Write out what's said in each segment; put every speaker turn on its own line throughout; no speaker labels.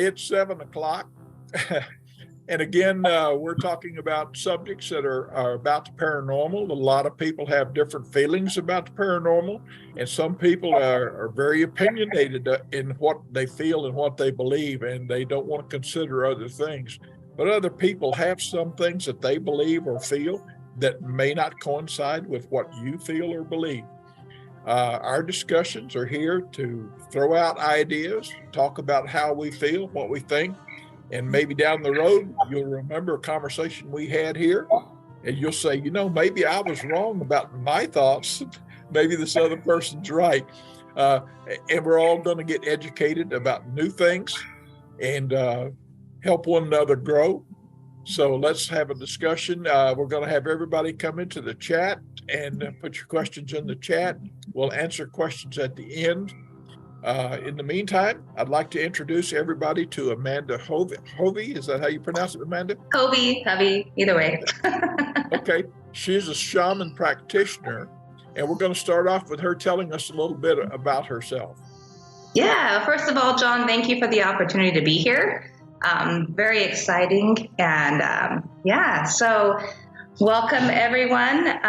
it's 7 o'clock. And again, we're talking about subjects that are about the paranormal. A lot of people have different feelings about the paranormal, and some people are very opinionated in what they feel and what they believe, and they don't want to consider other things. But other people have some things that they believe or feel that may not coincide with what you feel or believe. Our discussions are here to throw out ideas, talk about how we feel, what we think, and maybe down the road, you'll remember a conversation we had here, and you'll say, maybe I was wrong about my thoughts. Maybe this other person's right. And we're all going to get educated about new things and help one another grow. So let's have a discussion. We're going to have everybody come into the chat and put your questions in the chat. We'll answer questions at the end. In the meantime, I'd like to introduce everybody to Amanda Hovey. Is that how you pronounce it, Amanda?
Hovey, either way.
Okay. She's a shaman practitioner, and we're going to start off with her telling us a little bit about herself.
Yeah. First of all, John, thank you for the opportunity to be here. Very exciting. And so welcome, everyone.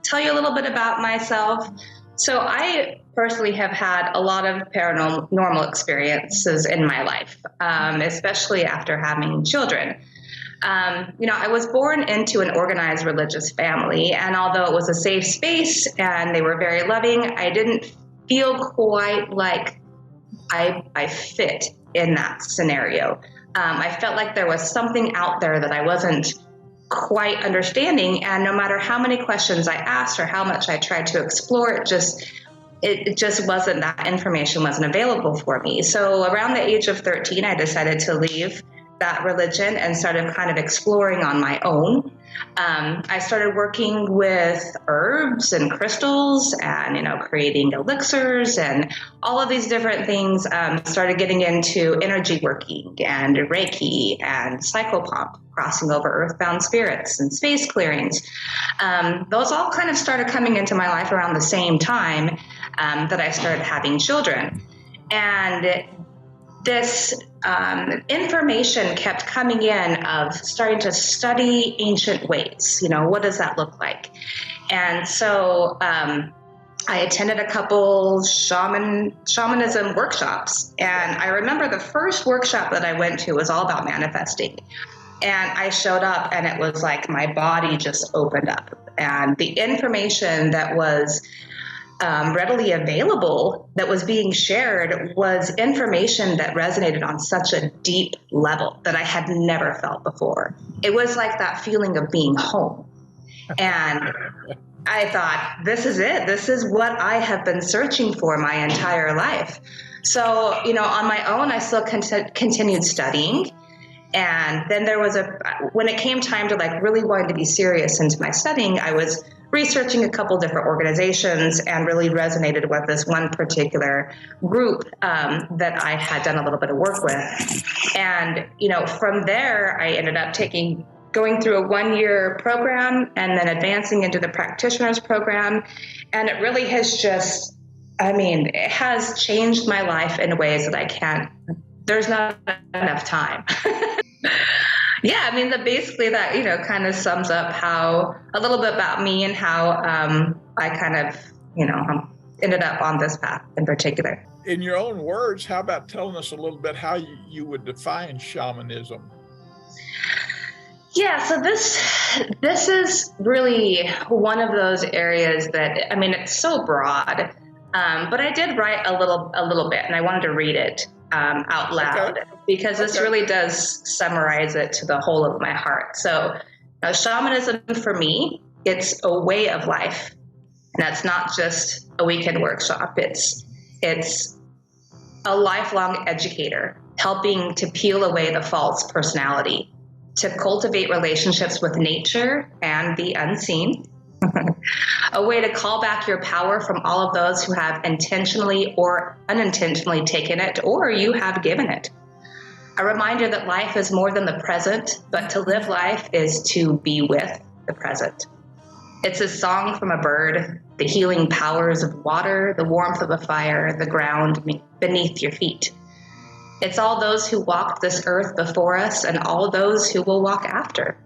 Tell you a little bit about myself. So I personally have had a lot of paranormal experiences in my life, especially after having children. I was born into an organized religious family, and although it was a safe space and they were very loving, I didn't feel quite like I fit in that scenario. I felt like there was something out there that I wasn't quite understanding, and no matter how many questions I asked or how much I tried to explore, it just wasn't, that information wasn't available for me. So around the age of 13, I decided to leave that religion and started kind of exploring on my own. I started working with herbs and crystals and, creating elixirs and all of these different things. Started getting into energy working and Reiki and psychopomp, crossing over earthbound spirits and space clearings. Those all kind of started coming into my life around the same time that I started having children. And this information kept coming in of starting to study ancient ways. What does that look like? And so I attended a couple shamanism workshops. And I remember the first workshop that I went to was all about manifesting. And I showed up and it was like my body just opened up. And the information that was readily available that was being shared was information that resonated on such a deep level that I had never felt before. It was like that feeling of being home. And I thought, this is it. This is what I have been searching for my entire life. So, on my own, I still continued studying. And then there was when it came time to really wanting to be serious into my studying, I was researching a couple different organizations and really resonated with this one particular group that I had done a little bit of work with. And, from there, I ended up going through a 1-year program and then advancing into the practitioner's program. And it really has it has changed my life in ways that there's not enough time. Yeah, basically that, kind of sums up a little bit about me and how I kind of, ended up on this path in particular.
In your own words, how about telling us a little bit how you would define shamanism?
Yeah, so this is really one of those areas that, it's so broad, but I did write a little bit, and I wanted to read it out loud, because this really does summarize it to the whole of my heart. So shamanism for me, it's a way of life. And that's not just a weekend workshop. It's a lifelong educator helping to peel away the false personality, to cultivate relationships with nature and the unseen, a way to call back your power from all of those who have intentionally or unintentionally taken it, or you have given it. A reminder that life is more than the present, but to live life is to be with the present. It's a song from a bird, the healing powers of water, the warmth of a fire, the ground beneath your feet. It's all those who walked this earth before us and all those who will walk after.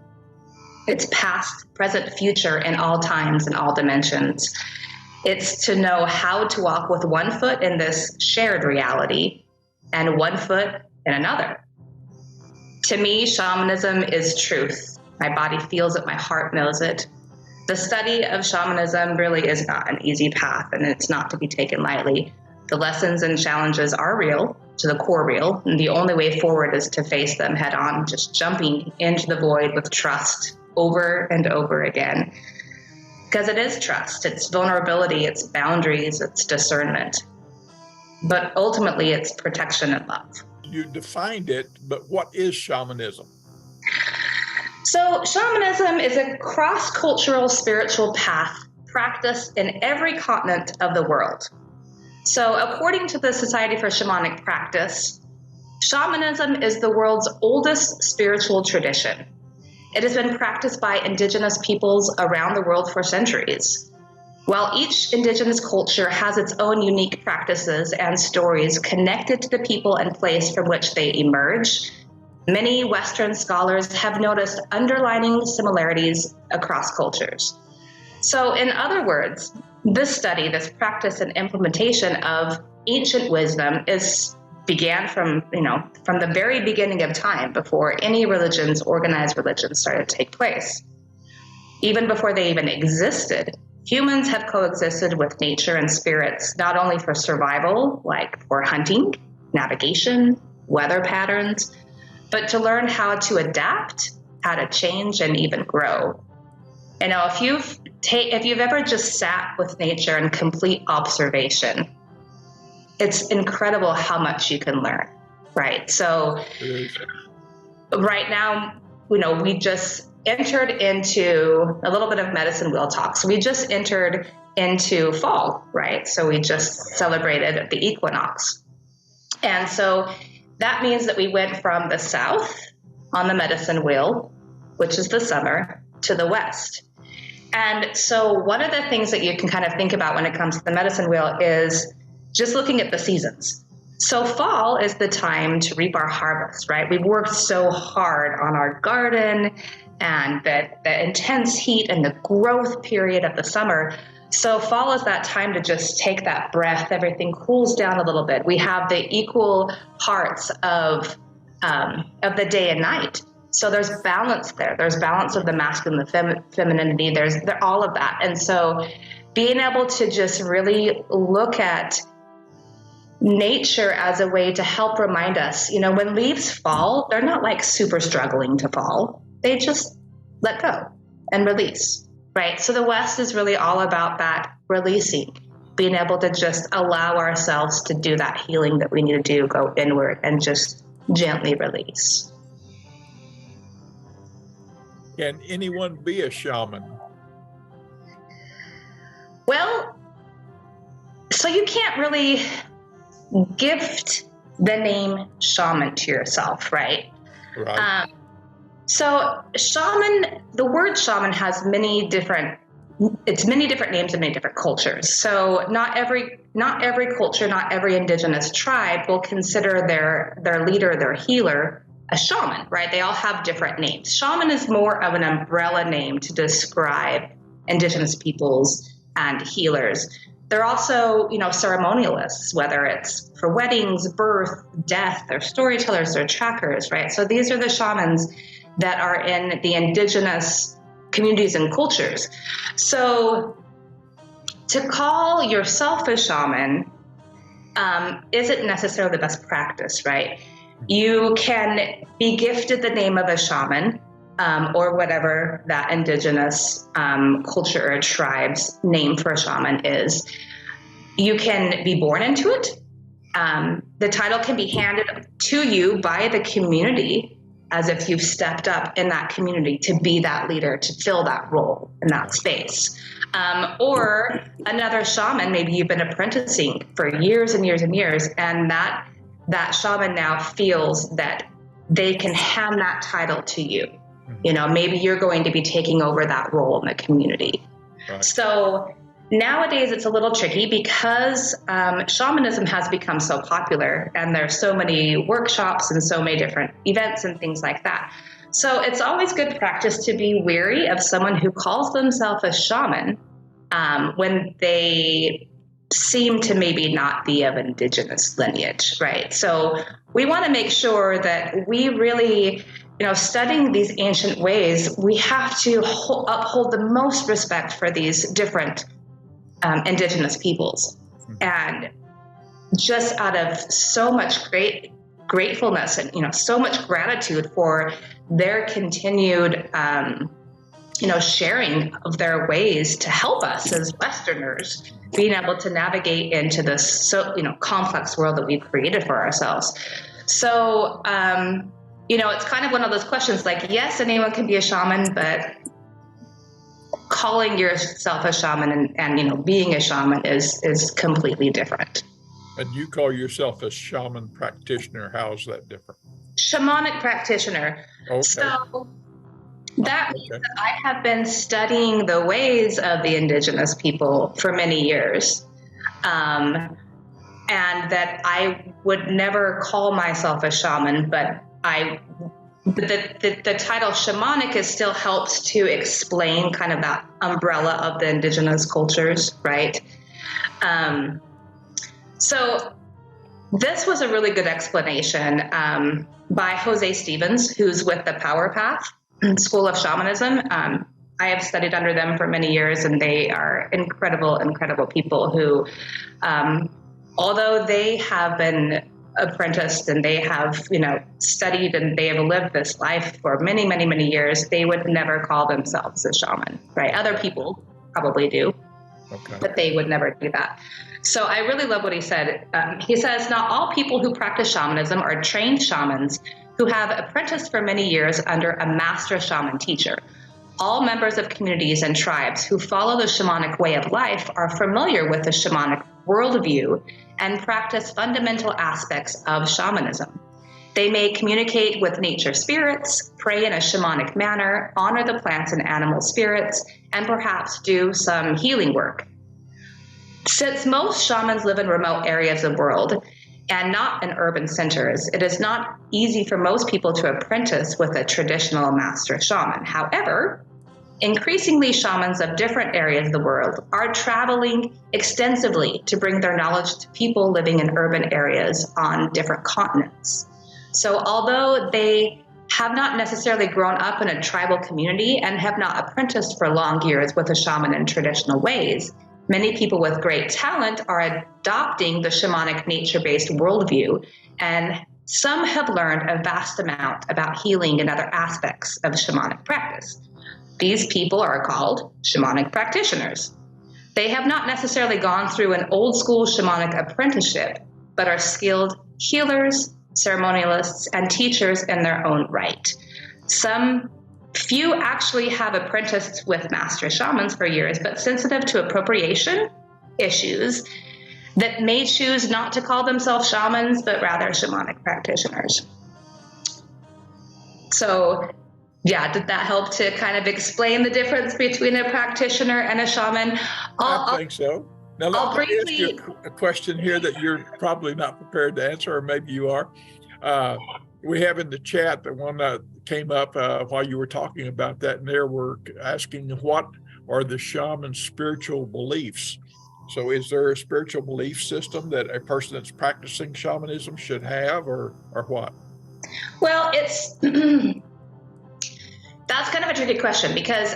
It's past, present, future in all times and all dimensions. It's to know how to walk with one foot in this shared reality and one foot in another. To me, shamanism is truth. My body feels it, my heart knows it. The study of shamanism really is not an easy path, and it's not to be taken lightly. The lessons and challenges are real, to the core real, and the only way forward is to face them head on, just jumping into the void with trust over and over again. Because it is trust, it's vulnerability, it's boundaries, it's discernment. But ultimately, it's protection and love.
You defined it, but what is shamanism?
So shamanism is a cross-cultural spiritual path practiced in every continent of the world. So according to the Society for Shamanic Practice, shamanism is the world's oldest spiritual tradition. It has been practiced by indigenous peoples around the world for centuries. While each indigenous culture has its own unique practices and stories connected to the people and place from which they emerge, many Western scholars have noticed underlining similarities across cultures. So in other words, this study, this practice and implementation of ancient wisdom began from the very beginning of time, before any religions, organized religions, started to take place. Even before they even existed, humans have coexisted with nature and spirits, not only for survival, like for hunting, navigation, weather patterns, but to learn how to adapt, how to change, and even grow. You know, if you've ever just sat with nature in complete observation, it's incredible how much you can learn, right? So right now, we just entered into a little bit of medicine wheel talk. So we just entered into fall, right? So we just celebrated the equinox. And so that means that we went from the south on the medicine wheel, which is the summer, to the west. And so one of the things that you can kind of think about when it comes to the medicine wheel is just looking at the seasons. So fall is the time to reap our harvest, right? We've worked so hard on our garden and the intense heat and the growth period of the summer. So fall is that time to just take that breath. Everything cools down a little bit. We have the equal parts of the day and night. So there's balance there. There's balance of the masculine, the femininity. There's all of that. And so being able to just really look at nature as a way to help remind us, when leaves fall, they're not like super struggling to fall. They just let go and release, right? So the West is really all about that releasing, being able to just allow ourselves to do that healing that we need to do, go inward and just gently release.
Can anyone be a shaman?
Well, so you can't really gift the name shaman to yourself, right?
Right.
So shaman, the word shaman has many different names in many different cultures. So not every culture, not every indigenous tribe will consider their leader, their healer, a shaman, right? They all have different names. Shaman is more of an umbrella name to describe indigenous peoples and healers. They're also, ceremonialists, whether it's for weddings, birth, death, they're storytellers, they're trackers, right? So these are the shamans that are in the indigenous communities and cultures. So to call yourself a shaman isn't necessarily the best practice, right? You can be gifted the name of a shaman, or whatever that indigenous culture or tribe's name for a shaman is. You can be born into it. The title can be handed to you by the community as if you've stepped up in that community to be that leader, to fill that role in that space. Or another shaman, maybe you've been apprenticing for years and years and years, and that shaman now feels that they can hand that title to you. Maybe you're going to be taking over that role in the community. Right. So Nowadays, it's a little tricky because shamanism has become so popular, and there's so many workshops and so many different events and things like that. So it's always good practice to be wary of someone who calls themselves a shaman when they seem to maybe not be of indigenous lineage, right? So we want to make sure that we really, studying these ancient ways, we have to uphold the most respect for these different indigenous peoples. And just out of so much gratefulness and, so much gratitude for their continued, sharing of their ways to help us as Westerners being able to navigate into this complex world that we've created for ourselves. So, it's kind of one of those questions like, yes, anyone can be a shaman, but calling yourself a shaman and being a shaman is completely different.
And you call yourself a shaman practitioner. How's that different?
Shamanic practitioner. Okay. So that means that I have been studying the ways of the indigenous people for many years. And that I would never call myself a shaman, but the title shamanic still helps to explain kind of that umbrella of the indigenous cultures, right? So this was a really good explanation by Jose Stevens, who's with the Power Path School of Shamanism. I have studied under them for many years, and they are incredible, incredible people who, although they have been apprenticed and they have, studied and they have lived this life for many, many, many years, they would never call themselves a shaman, right? Other people probably do, but they would never do that. So I really love what he said. He says, not all people who practice shamanism are trained shamans who have apprenticed for many years under a master shaman teacher. All members of communities and tribes who follow the shamanic way of life are familiar with the shamanic worldview and practice fundamental aspects of shamanism. They may communicate with nature spirits, pray in a shamanic manner, honor the plants and animal spirits, and perhaps do some healing work. Since most shamans live in remote areas of the world and not in urban centers, it is not easy for most people to apprentice with a traditional master shaman. However, increasingly shamans of different areas of the world are traveling extensively to bring their knowledge to people living in urban areas on different continents. So although they have not necessarily grown up in a tribal community and have not apprenticed for long years with a shaman in traditional ways, many people with great talent are adopting the shamanic nature-based worldview, and some have learned a vast amount about healing and other aspects of shamanic practice. These people are called shamanic practitioners. They have not necessarily gone through an old school shamanic apprenticeship, but are skilled healers, ceremonialists, and teachers in their own right. Few actually have apprenticed with master shamans for years, but sensitive to appropriation issues that may choose not to call themselves shamans, but rather shamanic practitioners. So, yeah, did that help to kind of explain the difference between a practitioner and a shaman?
I think so. Now, let me ask you a question here that you're probably not prepared to answer, or maybe you are. We have in the chat the one that came up while you were talking about that, and there we're asking what are the shaman's spiritual beliefs. So is there a spiritual belief system that a person that's practicing shamanism should have, or what?
Well, that's kind of a tricky question because,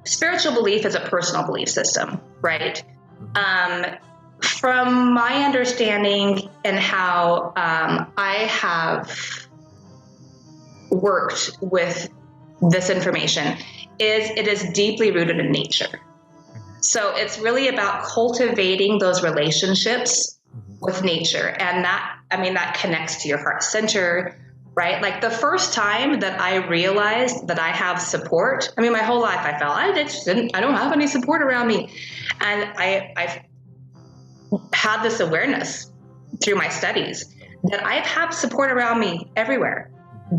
spiritual belief is a personal belief system, right? From my understanding and how I have worked with this information it is deeply rooted in nature. So it's really about cultivating those relationships with nature. And that connects to your heart center, right? Like the first time that I realized that I have support, my whole life I felt I don't have any support around me. And I've had this awareness through my studies that I have support around me everywhere.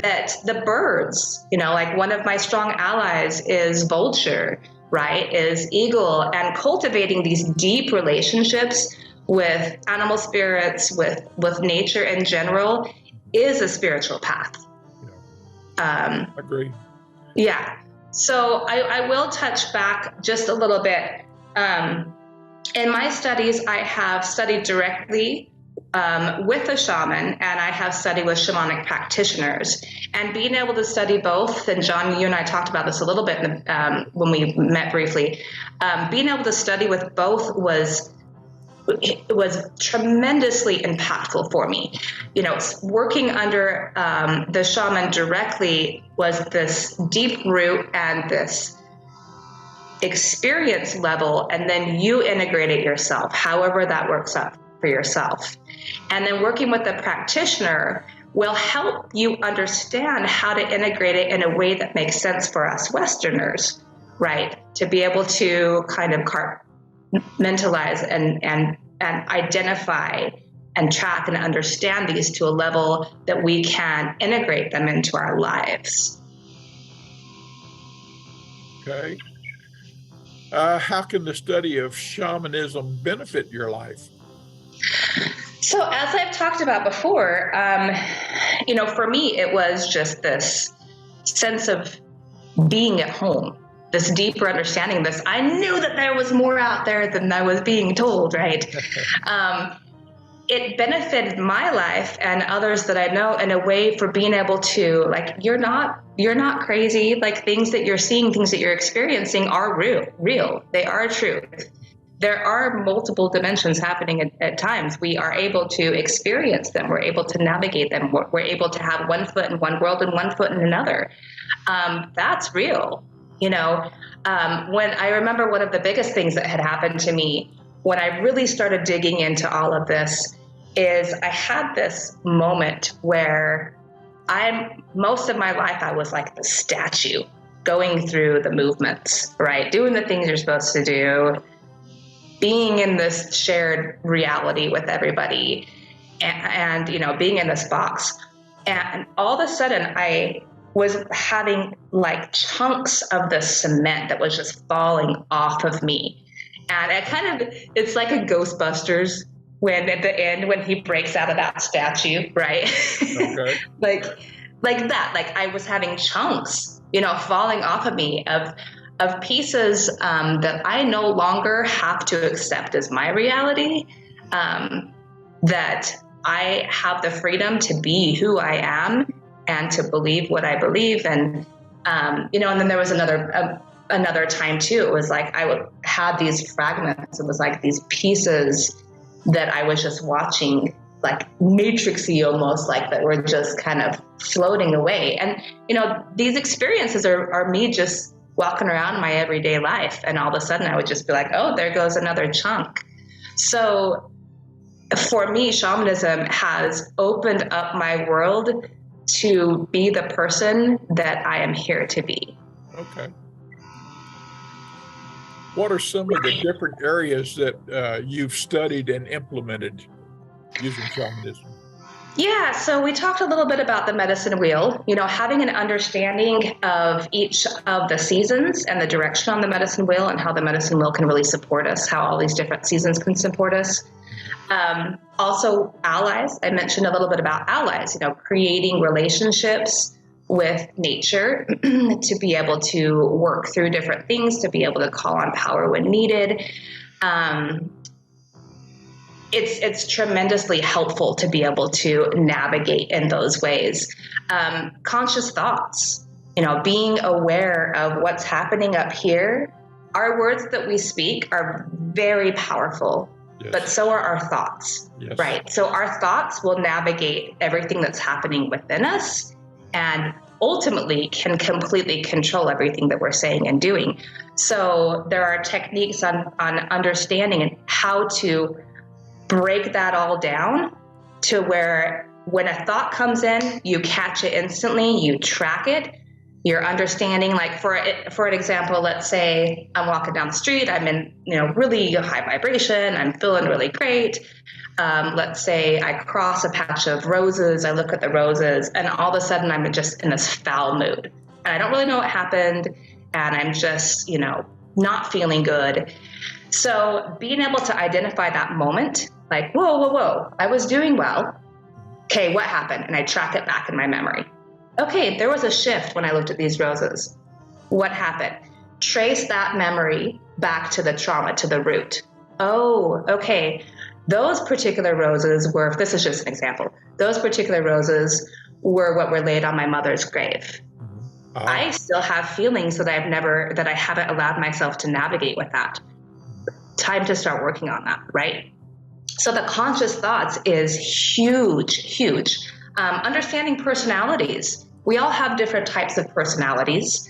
That the birds, like one of my strong allies is vulture. right, is eagle, and cultivating these deep relationships with animal spirits, with nature in general, is a spiritual path.
Agree.
Yeah. So I will touch back just a little bit. In my studies, I have studied directly with a shaman, and I have studied with shamanic practitioners. And being able to study both, and John, you and I talked about this a little bit when we met briefly, being able to study with both was tremendously impactful for me. You know, working under the shaman directly was this deep root and this experience level, and then you integrate it yourself, however that works out for yourself. And then working with the practitioner will help you understand how to integrate it in a way that makes sense for us Westerners, right? To be able to kind of mentalize and identify and track and understand these to a level that we can integrate them into our lives.
Okay. How can the study of shamanism benefit your life?
So as I've talked about before, you know, for me, it was just this sense of being at home, this deeper understanding, this, I knew that there was more out there than I was being told, right? It benefited my life and others that I know in a way for being able to, like, you're not crazy. Like, things that you're seeing, things that you're experiencing are real. They are true. There are multiple dimensions happening at times. We are able to experience them. We're able to navigate them. We're able to have one foot in one world and one foot in another. That's real. You know, when I remember one of the biggest things that had happened to me when I really started digging into all of this is I had this moment where most of my life, I was like the statue going through the movements, right? Doing the things you're supposed to do, being in this shared reality with everybody, and you know, being in this box. And all of a sudden I was having like chunks of the cement that was just falling off of me. And it's like a Ghostbusters when at the end, when he breaks out of that statue, right? Okay. like that, like I was having chunks, you know, falling off of me of pieces that I no longer have to accept as my reality, that I have the freedom to be who I am and to believe what I believe. And, you know, and then there was another time too. It was like I would have these fragments. It was like these pieces that I was just watching, like matrixy almost, like that were just kind of floating away. And, you know, these experiences are me just walking around my everyday life. And all of a sudden I would just be like, oh, there goes another chunk. So for me, shamanism has opened up my world to be the person that I am here to be.
Okay. What are some of the different areas that you've studied and implemented using shamanism?
Yeah, so we talked a little bit about the medicine wheel, you know, having an understanding of each of the seasons and the direction on the medicine wheel and how the medicine wheel can really support us, how all these different seasons can support us. Also allies. I mentioned a little bit about allies, you know, creating relationships with nature to be able to work through different things, to be able to call on power when needed. It's tremendously helpful to be able to navigate in those ways. Conscious thoughts, you know, being aware of what's happening up here. Our words that we speak are very powerful, yes, but so are our thoughts, yes, right? So our thoughts will navigate everything that's happening within us and ultimately can completely control everything that we're saying and doing. So there are techniques on understanding how to break that all down to where when a thought comes in, you catch it instantly, you track it, you're understanding, like for an example, let's say I'm walking down the street, I'm in, you know, really high vibration, I'm feeling really great. Let's say I cross a patch of roses, I look at the roses, and all of a sudden I'm just in this foul mood. And I don't really know what happened, and I'm just, you know, not feeling good. So being able to identify that moment, like, whoa, I was doing well. Okay, what happened? And I track it back in my memory. Okay, there was a shift when I looked at these roses. What happened? Trace that memory back to the trauma, to the root. Oh, okay. Those particular roses were, this is just an example, those particular roses were what were laid on my mother's grave. Oh. I still have feelings that I haven't allowed myself to navigate with that. Time to start working on that, right? So the conscious thoughts is huge. Understanding personalities. We all have different types of personalities,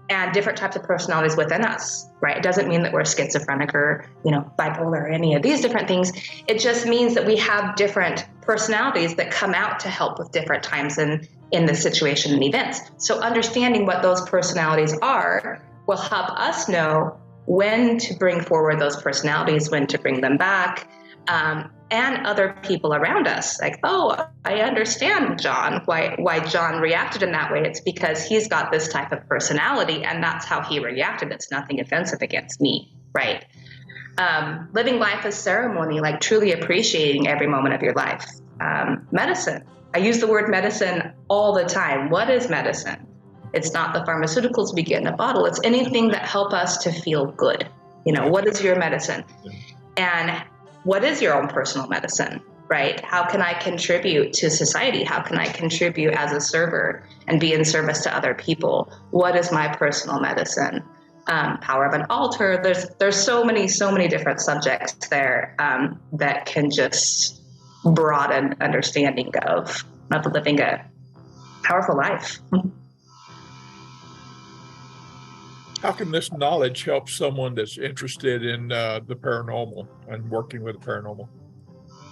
and different types of personalities within us, right? It doesn't mean that we're schizophrenic or, bipolar or any of these different things. It just means that we have different personalities that come out to help with different times in the situation and events. So understanding what those personalities are will help us know when to bring forward those personalities, when to bring them back, and other people around us. Like, oh, I understand John, why John reacted in that way. It's because he's got this type of personality, and that's how he reacted. It's nothing offensive against me, right? Living life as ceremony, like truly appreciating every moment of your life. Medicine. I use the word medicine all the time. What is medicine? It's not the pharmaceuticals we get in a bottle. It's anything that help us to feel good. What is your medicine? And what is your own personal medicine, right? How can I contribute to society? How can I contribute as a server and be in service to other people? What is my personal medicine? Power of an altar. There's so many different subjects there that can just broaden understanding of living a powerful life.
How can this knowledge help someone that's interested in the paranormal and working with the paranormal?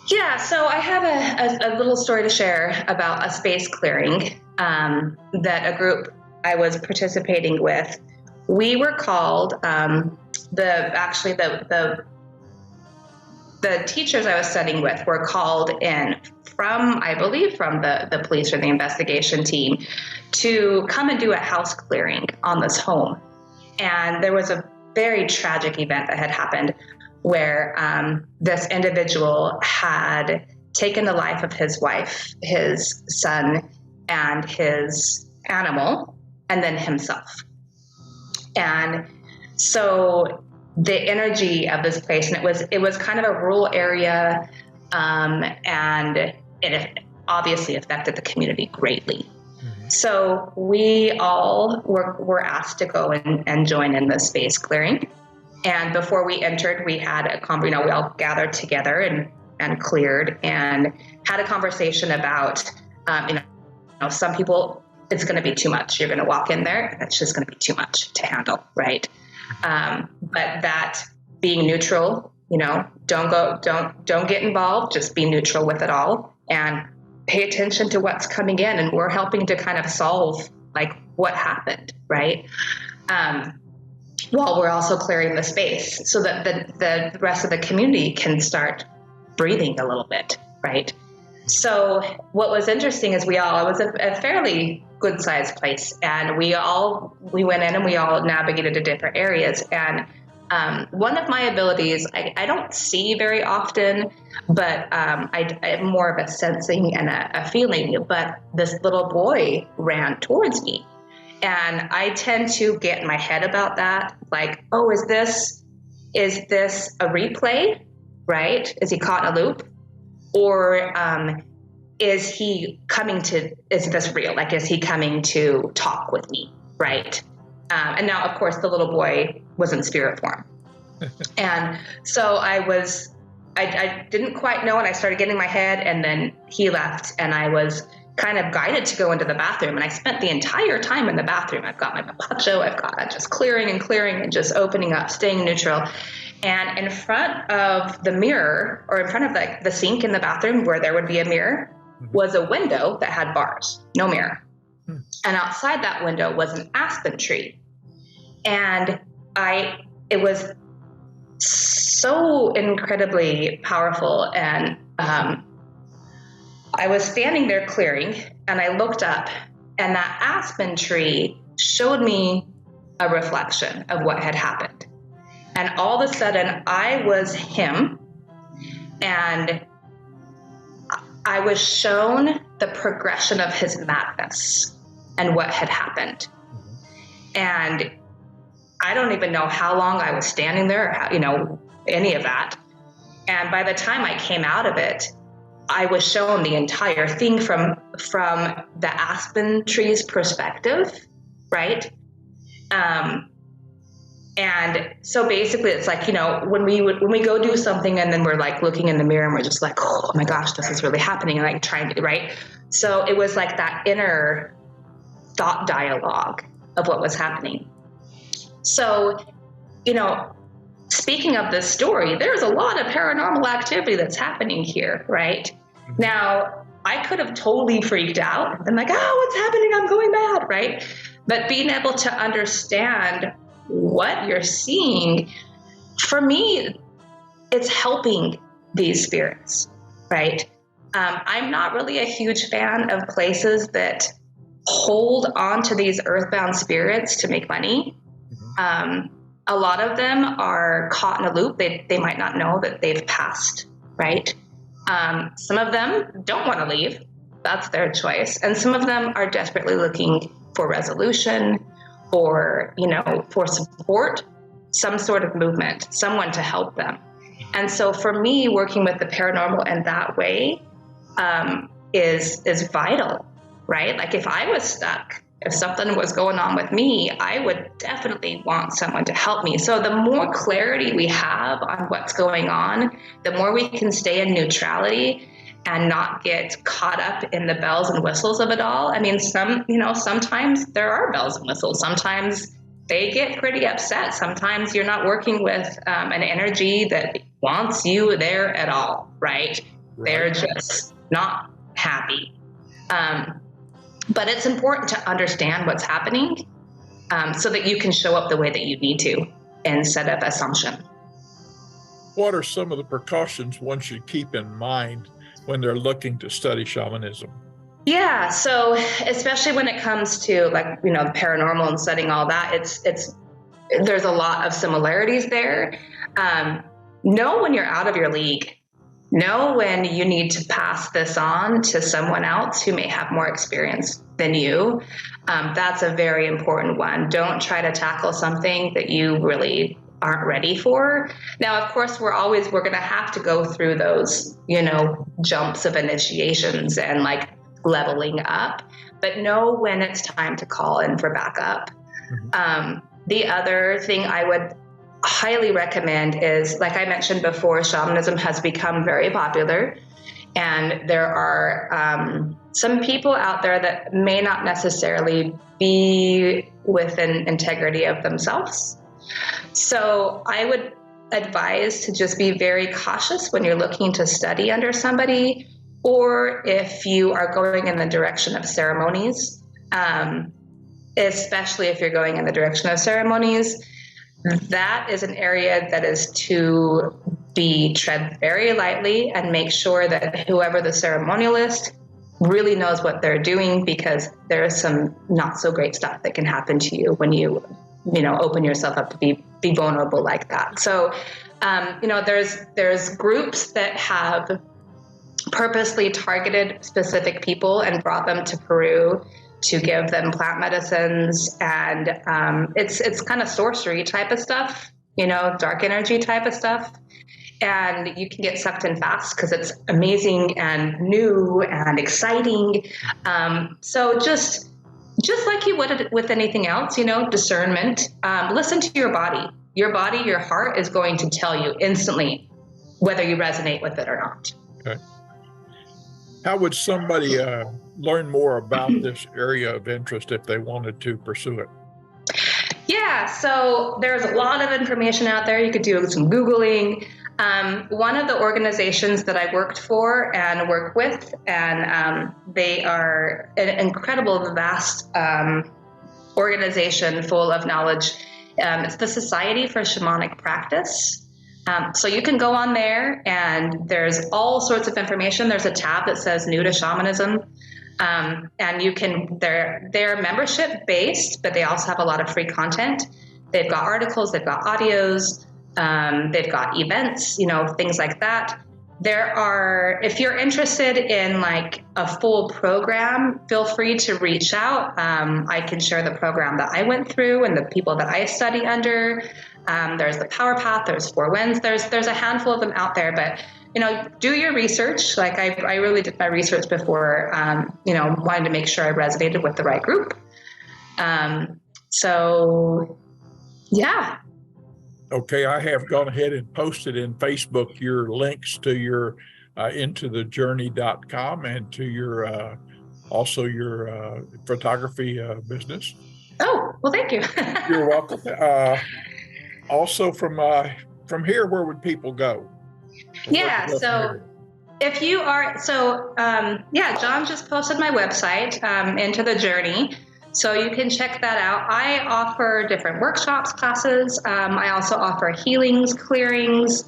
Yeah, so I have a little story to share about a space clearing that a group I was participating with. We were called, the teachers I was studying with were called in from the police or the investigation team to come and do a house clearing on this home. And there was a very tragic event that had happened where this individual had taken the life of his wife, his son, and his animal, and then himself. And so the energy of this place, and it was kind of a rural area, and it obviously affected the community greatly. So we all were asked to go and join in the space clearing. And before we entered, we had we all gathered together and cleared and had a conversation about, some people, it's going to be too much. You're going to walk in there, and it's just going to be too much to handle, right? But that being neutral, don't get involved, just be neutral with it all and pay attention to what's coming in. And we're helping to kind of solve what happened, right? While we're also clearing the space so that the rest of the community can start breathing a little bit, right? So what was interesting is it was a fairly good sized place, and we went in and we all navigated to different areas. And one of my abilities, I don't see very often, but I have more of a sensing and a feeling, but this little boy ran towards me. And I tend to get in my head about that. Like, oh, is this a replay, right? Is he caught in a loop? Or is this real? Like, is he coming to talk with me, right? And now, of course, the little boy was in spirit form. And so I didn't quite know, and I started getting in my head, and then he left, and I was kind of guided to go into the bathroom. And I spent the entire time in the bathroom. I've got my papacho, I've got just clearing and just opening up, staying neutral. And in front of the mirror, or in front of the sink in the bathroom where there would be a mirror, was a window that had bars, no mirror. And outside that window was an aspen tree. And it was so incredibly powerful. And I was standing there clearing, and I looked up, and that aspen tree showed me a reflection of what had happened. And all of a sudden, I was him, and I was shown the progression of his madness and what had happened. And I don't even know how long I was standing there, or how, you know, any of that. And by the time I came out of it, I was shown the entire thing from the aspen tree's perspective, right? And so basically it's like, you know, when we go do something and then we're like looking in the mirror and we're just like, oh my gosh, this is really happening, and like trying to, right? So it was like that inner thought dialogue of what was happening. So, you know, speaking of this story, there's a lot of paranormal activity that's happening here, right? Now, I could have totally freaked out and like, oh, what's happening? I'm going mad, right? But being able to understand what you're seeing, for me, it's helping these spirits, right? I'm not really a huge fan of places that hold on to these earthbound spirits to make money. A lot of them are caught in a loop. They might not know that they've passed, right? Some of them don't want to leave. That's their choice. And some of them are desperately looking for resolution, or, you know, for support, some sort of movement, someone to help them. And so for me, working with the paranormal in that way is vital, right? Like if I was stuck, if something was going on with me, I would definitely want someone to help me. So the more clarity we have on what's going on, the more we can stay in neutrality and not get caught up in the bells and whistles of it all. I mean, sometimes there are bells and whistles. Sometimes they get pretty upset. Sometimes you're not working with an energy that wants you there at all, right? They're just not happy. But it's important to understand what's happening so that you can show up the way that you need to instead of assumption.
What are some of the precautions one should keep in mind when they're looking to study shamanism?
Yeah, so especially when it comes to, like, you know, paranormal and studying all that, there's a lot of similarities there. Know when you're out of your league. Know when you need to pass this on to someone else who may have more experience than you. That's a very important one. Don't try to tackle something that you really aren't ready for. Now, of course, we're going to have to go through those, you know, jumps of initiations and like leveling up, but know when it's time to call in for backup. The other thing I would highly recommend is, like I mentioned before, shamanism has become very popular, and there are some people out there that may not necessarily be within integrity of themselves. So I would advise to just be very cautious when you're looking to study under somebody, or if you are going in the direction of ceremonies, especially if you're going in the direction of ceremonies. That is an area that is to be tread very lightly, and make sure that whoever the ceremonialist really knows what they're doing, because there is some not so great stuff that can happen to you when you open yourself up to be vulnerable like that. So, there's groups that have purposely targeted specific people and brought them to Peru to give them plant medicines, and it's kind of sorcery type of stuff, dark energy type of stuff. And you can get sucked in fast because it's amazing and new and exciting. So just like you would with anything else, discernment, listen to your body. Your body, your heart is going to tell you instantly whether you resonate with it or not.
Okay. How would somebody learn more about this area of interest if they wanted to pursue it?
Yeah, so there's a lot of information out there. You could do some Googling. One of the organizations that I worked for and work with, and they are an incredible, vast organization full of knowledge. It's the Society for Shamanic Practice. So you can go on there, and there's all sorts of information. There's a tab that says New to Shamanism. And you can, they're membership based, but they also have a lot of free content. They've got articles, they've got audios, they've got events, things like that. If you're interested in like a full program, feel free to reach out. I can share the program that I went through and the people that I study under. There's the Power Path, there's Four Winds, there's a handful of them out there, but do your research. Like I really did my research before, wanting to make sure I resonated with the right group. So yeah.
Okay, I have gone ahead and posted in Facebook your links to your intothejourney.com and to your also your photography business.
Oh, well, thank you.
You're welcome. Also from here, where would people go?
Yeah, so if you are, John just posted my website, Into the Journey. So you can check that out. I offer different workshops, classes. I also offer healings, clearings.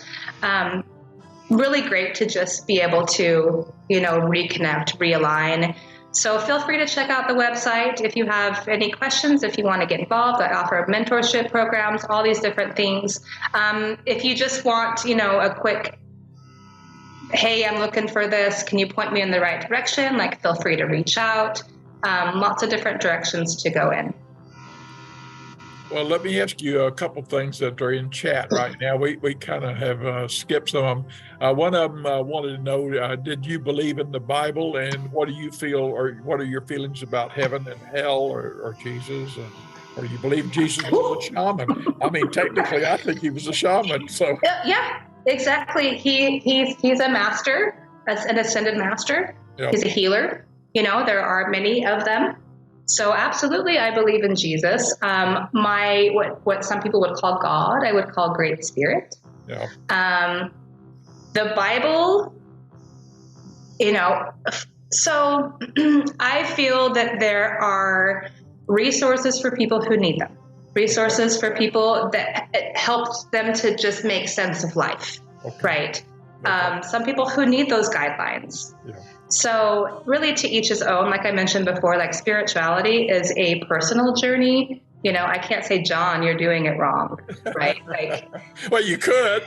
Really great to just be able to, reconnect, realign. So feel free to check out the website. If you have any questions, if you want to get involved, I offer mentorship programs, all these different things. If you just want, a quick, hey, I'm looking for this, can you point me in the right direction? Like, feel free to reach out. Lots of different directions to go in.
Well, let me ask you a couple things that are in chat right now. We kind of have skipped some of them. One of them wanted to know, did you believe in the Bible, and what do you feel, or what are your feelings about heaven and hell, or Jesus? Or you believe Jesus was a shaman? I mean, technically, I think he was a shaman. So
yeah, exactly. He's a master, an ascended master. Yep. He's a healer. There are many of them. So absolutely, I believe in Jesus. What some people would call God, I would call Great Spirit.
Yeah.
The Bible, so I feel that there are resources for people who need them. Resources for people that it helps them to just make sense of life, okay. Right? Okay. Some people who need those guidelines. Yeah. So really to each his own, like I mentioned before, like spirituality is a personal journey. I can't say, John, you're doing it wrong, right? Like,
well, you could.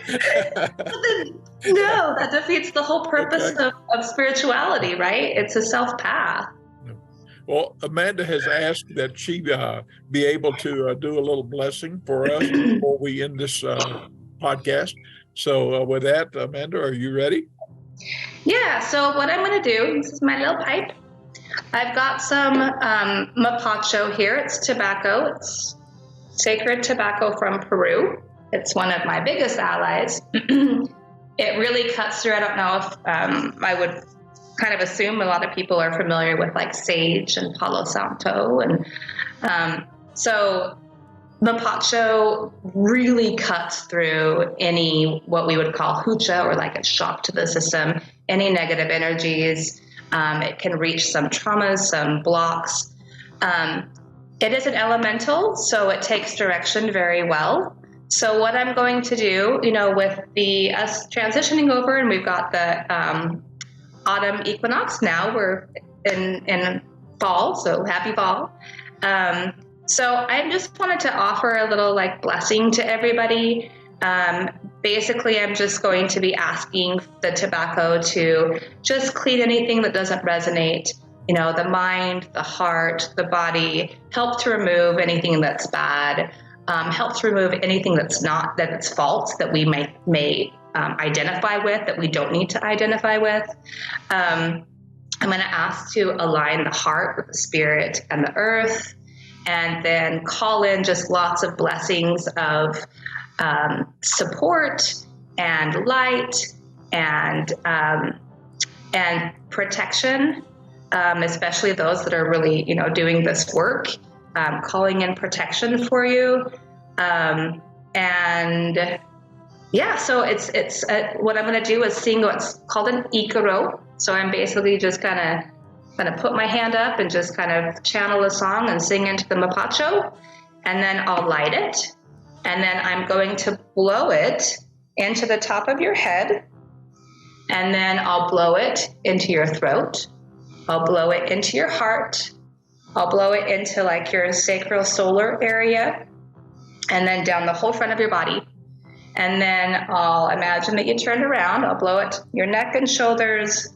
No, that defeats the whole purpose of spirituality, right? It's a self-path.
Well, Amanda has asked that she be able to do a little blessing for us before we end this podcast. So with that, Amanda, are you ready?
Yeah, so what I'm going to do, this is my little pipe. I've got some mapacho here. It's tobacco. It's sacred tobacco from Peru. It's one of my biggest allies. It really cuts through. I don't know if I would kind of assume a lot of people are familiar with like sage and Palo Santo. And so mapacho really cuts through any, what we would call hucha, or like a shock to the system, any negative energies. It can reach some traumas, some blocks. It is an elemental, so it takes direction very well. So what I'm going to do, with us transitioning over, and we've got the autumn equinox now, we're in fall, so happy fall. So I just wanted to offer a little like blessing to everybody. Basically, I'm just going to be asking the tobacco to just clean anything that doesn't resonate, the mind, the heart, the body, help to remove anything that's bad, help to remove anything that's not, that it's false, that we may identify with, that we don't need to identify with. I'm going to ask to align the heart with the spirit and the earth, and then call in just lots of blessings of support and light and protection, especially those that are really, doing this work, calling in protection for you. And yeah, so it's what I'm going to do is sing what's called an ikaro. So I'm basically just kind of put my hand up and just kind of channel a song and sing into the mapacho, and then I'll light it, and then I'm going to blow it into the top of your head, and then I'll blow it into your throat, I'll blow it into your heart. I'll blow it into like your sacral solar area, and then down the whole front of your body. And then I'll imagine that you turned around. I'll blow it your neck and shoulders,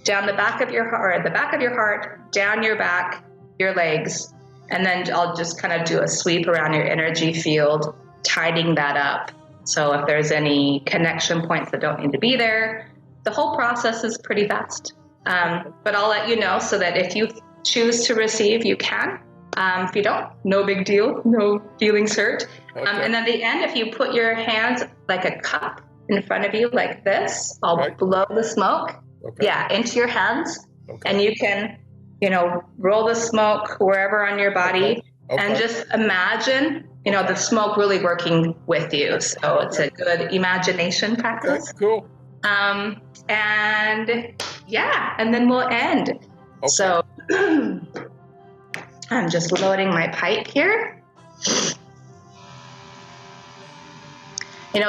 down the back of your heart, or the back of your heart, down your back, your legs. And then I'll just kind of do a sweep around your energy field, tidying that up. So if there's any connection points that don't need to be there, the whole process is pretty fast. But I'll let you know so that if you choose to receive, you can. If you don't, no big deal, no feelings hurt.
Okay.
And then at the end, if you put your hands like a cup in front of you like this, I'll blow the smoke, into your hands. Okay. And you can, roll the smoke wherever on your body. Okay. And just imagine, the smoke really working with you. So it's a good imagination practice.
Okay, cool.
And then we'll end. Okay. So I'm just loading my pipe here.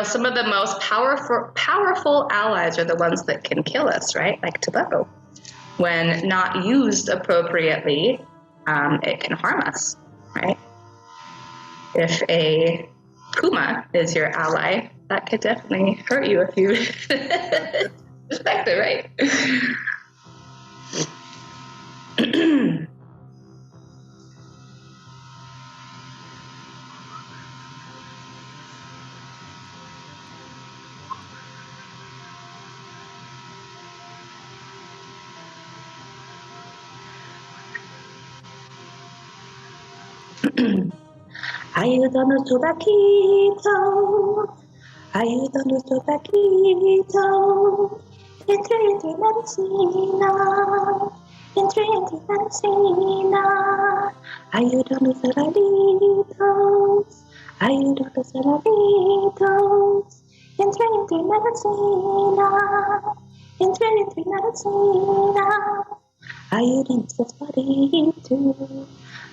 Some of the most powerful allies are the ones that can kill us, right? Like tobacco. When not used appropriately, it can harm us, right? If a puma is your ally, that could definitely hurt you if you respect it, right? Ayúdanos tu vaquito, ayúdanos tu vaquito, entre medicina, entre medicina, ayúdanos hermanitos, ayúdanos hermanitos, entre medicina, entre medicina, ayúdanos espíritu.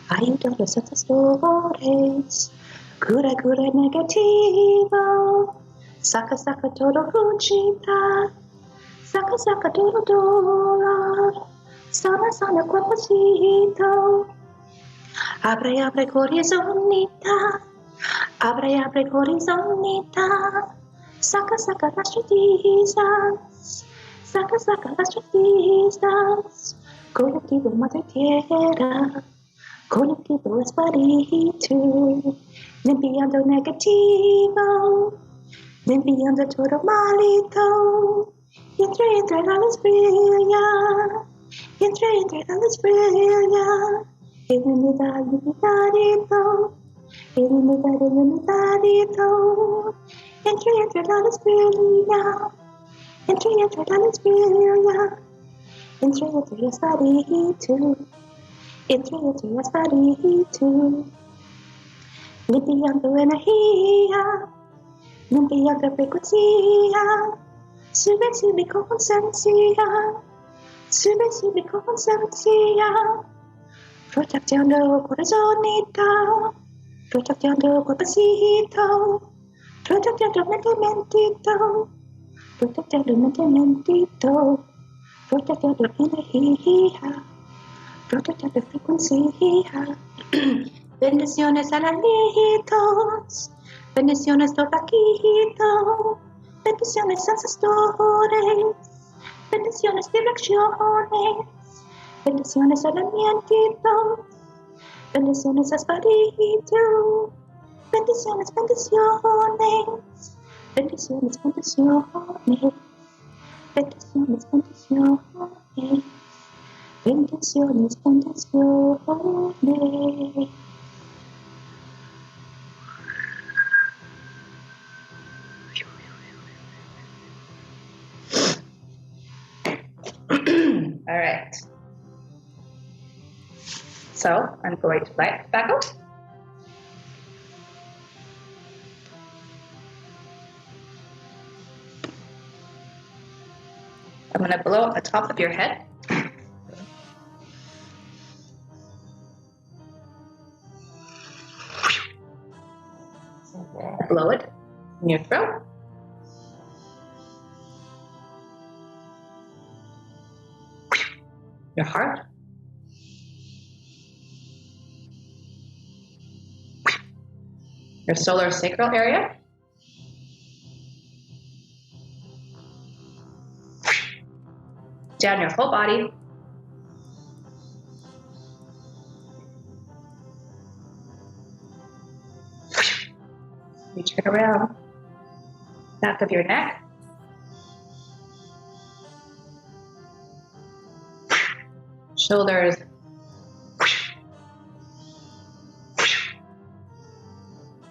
Ayúdanos a tus dolores, cura negativo, saca todo cuchita, saca todo dolor, sana cuerpocito, abre corazonita, abre corazonita, saca las tristezas, saca las tristezas, colectivo madre tierra. Colectivo espíritu, limpiando negativo, limpiando todo malito, entre la luz brilla, entre la luz brilla, iluminadito, entre la luz brilla, entre la luz brilla, entre espíritu. Entre tu espíritu, limpiando energía, limpiando frecuencia, sube conciencia, sube conciencia, proteccionando corazonito, proteccionando cuerpecito, proteccionando mentito, proteccionando mentito, proteccionando energía. Protector de frecuencia, bendiciones a angelitos, bendiciones de vaquito, bendiciones ancestores, bendiciones direcciones, bendiciones al ambientito, bendiciones a espíritu, bendiciones, bendiciones, bendiciones. Bendiciones. All right. So I'm going to light the tobacco. I'm going to blow up the top of your head.
Wow.
Blow it in your throat. your heart, your solar sacral area, down your whole body, you turn around, back of your neck, shoulders,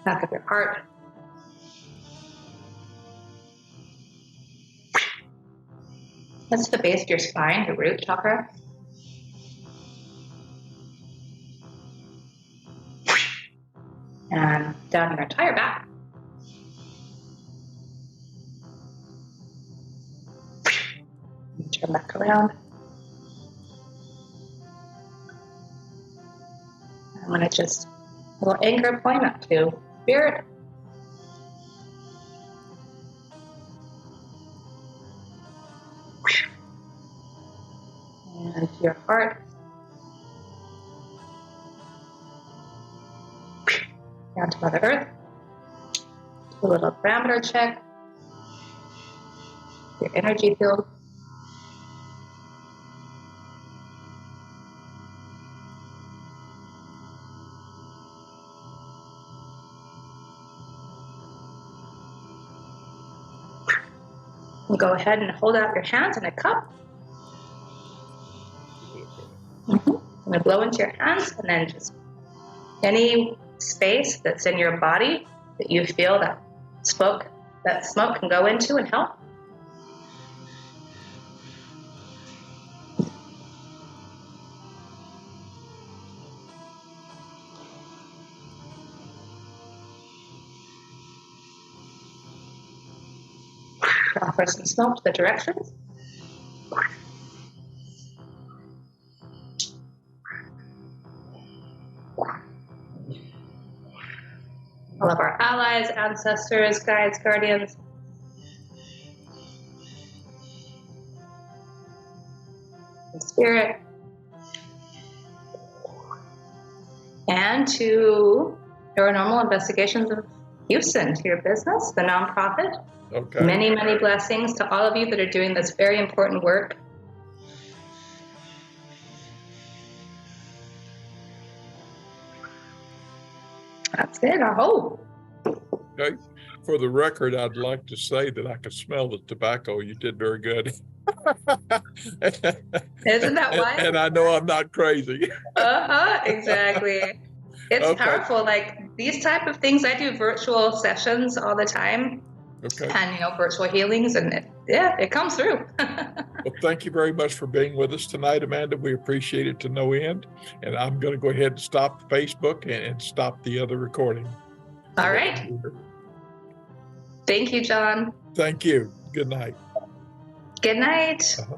back of your heart, that's the base of your spine, the root chakra, and down your entire back. You turn back around. I'm going to just a little anchor point up to spirit. And to your heart. Down to Mother Earth. Do a little parameter check. Your energy field. And go ahead and hold out your hands in a cup. I'm going to blow into your hands, and then just any space that's in your body that you feel that smoke can go into and help. Offer some smoke to the directions. All of our allies, ancestors, guides, guardians. And spirit. And to Paranormal Investigations of Houston, to your business, the nonprofit.
Okay.
Many, many blessings to all of you that are doing this very important work. That's it, I hope.
Okay. For the record, I'd like to say that I could smell the tobacco. You did very good.
Isn't that wild?
And I know I'm not crazy.
Exactly. It's
Okay.
powerful. Like these type of things, I do virtual sessions all the time.
Okay.
And, virtual healings, and it comes through.
Well, thank you very much for being with us tonight, Amanda. We appreciate it to no end. And I'm going to go ahead and stop Facebook and stop the other recording.
All right. Thank you, John.
Thank you. Good night.
Good night.
Uh-huh.